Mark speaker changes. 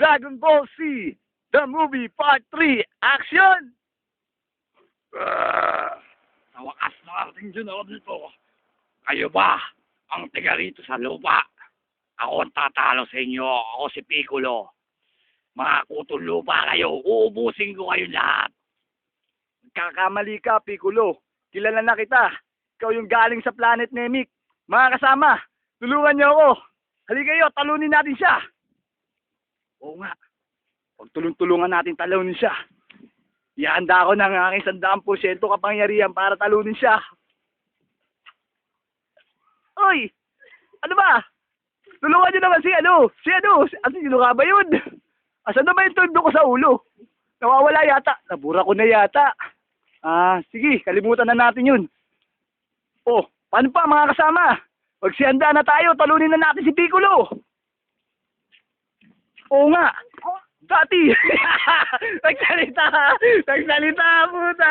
Speaker 1: Dragon Ball Z, the movie part 3, action!
Speaker 2: Sa wakas nakarating din ako dito. Kayo ba ang tiga rito sa lupa? Ako ang tatalo sa inyo. Ako si Piccolo. Mga kutong lupa kayo. Uubusin ko kayo lahat.
Speaker 1: Kakamali ka, Piccolo. Kilala na kita. Ikaw yung galing sa planet Namek. Mga kasama, tulungan niyo ako. Halika kayo, talunin natin siya. Oo nga. Pag tulong-tulungan natin talunin siya. Ihanda ako ng aking 100% kapangyarihan para talunin siya. Oy! Ano ba? Tulungan niyo naman sino ka ba yun? Asan na ba yung tondo ko sa ulo? Nawawala yata. Nabura ko na yata. Sige, kalimutan na natin yun. Oh, paano pa mga kasama? Magsihanda na tayo, talunin na natin si Piccolo. Oo nga. Dati. Nagsalita puta.